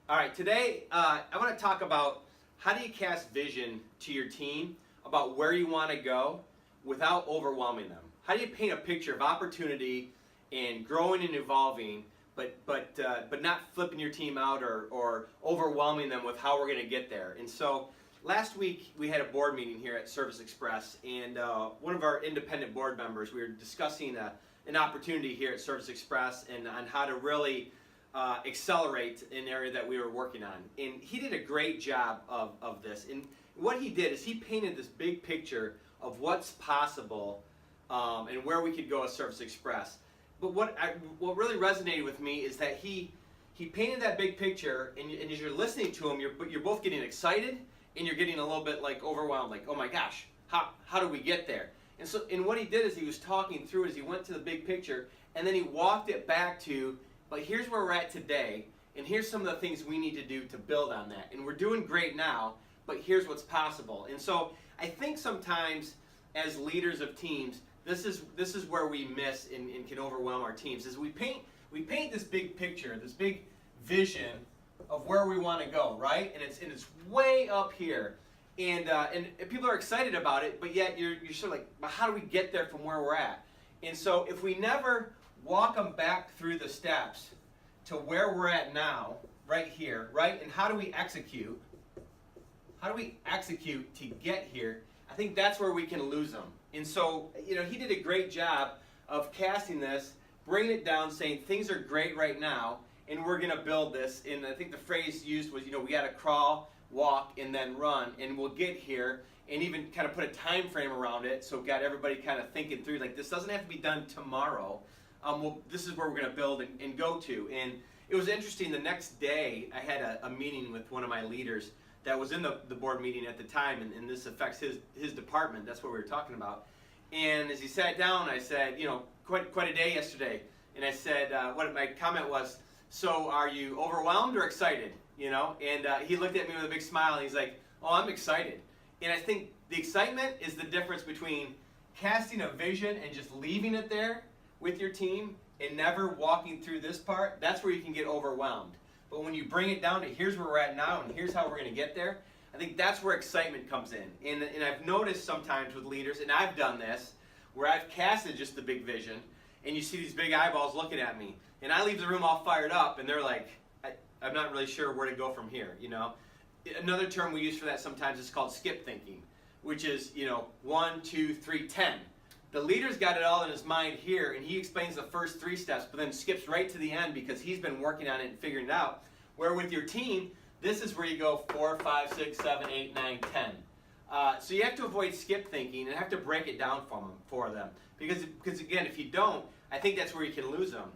All right, today I want to talk about how do you cast vision to your team about where you want to go without overwhelming them. How do you paint a picture of opportunity and growing and evolving, but not flipping your team out or overwhelming them with how we're going to get there. And so last week we had a board meeting here at Service Express, and one of our independent board members, we were discussing an opportunity here at Service Express and on how to really accelerate an area that we were working on. And he did a great job of this. And what he did is he painted this big picture of what's possible and where we could go at Service Express. But what really resonated with me is that he painted that big picture, and as you're listening to him, you're both getting excited and you're getting a little bit like overwhelmed, like, oh my gosh, how do we get there? And what he did is he was talking through it as he went to the big picture, and then he walked it back to, but here's where we're at today, and here's some of the things we need to do to build on that. And we're doing great now, but here's what's possible. And so I think sometimes as leaders of teams, this is where we miss and can overwhelm our teams, is we paint this big picture, this big vision of where we want to go, right? And it's way up here. And people are excited about it, but yet you're sort of like, well, how do we get there from where we're at? And so if we never walk them back through the steps to where we're at now, right here, right? And how do we execute? How do we execute to get here? I think that's where we can lose them. And so, he did a great job of casting this, bringing it down, saying things are great right now, and we're going to build this. And I think the phrase used was, we got to crawl, walk, and then run, and we'll get here, and even kind of put a time frame around it, so got everybody kind of thinking through, like, this doesn't have to be done tomorrow. This is where we're going to build and go to. And it was interesting, the next day I had a meeting with one of my leaders that was in the board meeting at the time, and this affects his department. That's what we were talking about. And as he sat down, I said, quite a day yesterday. And I said, what my comment was, so are you overwhelmed or excited? And he looked at me with a big smile, and he's like, oh, I'm excited. And I think the excitement is the difference between casting a vision and just leaving it there with your team and never walking through this part. That's where you can get overwhelmed. But when you bring it down to here's where we're at now and here's how we're going to get there, I think that's where excitement comes in. And I've noticed sometimes with leaders, and I've done this, where I've casted just the big vision, and you see these big eyeballs looking at me, and I leave the room all fired up, and they're like, I'm not really sure where to go from here, Another term we use for that sometimes is called skip thinking, which is, 1, 2, 3, 10. The leader's got it all in his mind here, and he explains the first 3 steps, but then skips right to the end because he's been working on it and figuring it out. Where with your team, this is where you go 4, 5, 6, 7, 8, 9, 10. So you have to avoid skip thinking and have to break it down for them. Because again, if you don't, I think that's where you can lose them.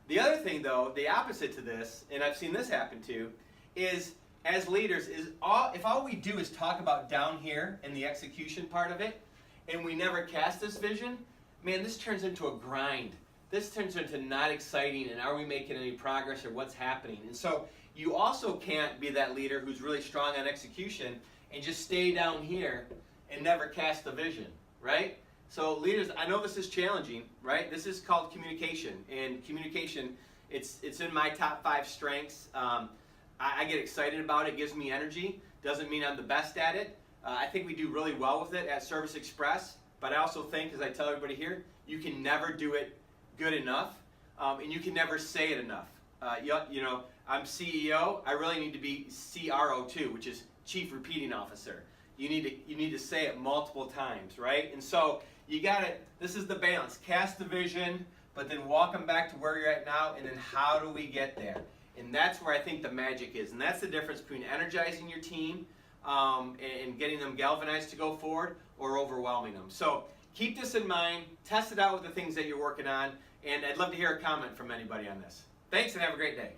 The other thing, though, the opposite to this, and I've seen this happen too, is as leaders, if all we do is talk about down here in the execution part of it, and we never cast this vision, man, this turns into a grind. This turns into not exciting, and are we making any progress or what's happening? And so you also can't be that leader who's really strong on execution and just stay down here and never cast the vision, right? So leaders, I know this is challenging, right? This is called communication, and communication, it's in my top 5 strengths. I get excited about it. It gives me energy. Doesn't mean I'm the best at it. I think we do really well with it at Service Express, but I also think, as I tell everybody here, you can never do it good enough, and you can never say it enough. I'm CEO. I really need to be CRO too, which is Chief Repeating Officer. You need to say it multiple times, right? And so you got to. This is the balance. Cast the vision, but then walk them back to where you're at now, and then how do we get there? And that's where I think the magic is, and that's the difference between energizing your team and getting them galvanized to go forward or overwhelming them. So keep this in mind, test it out with the things that you're working on, and I'd love to hear a comment from anybody on this. Thanks, and have a great day.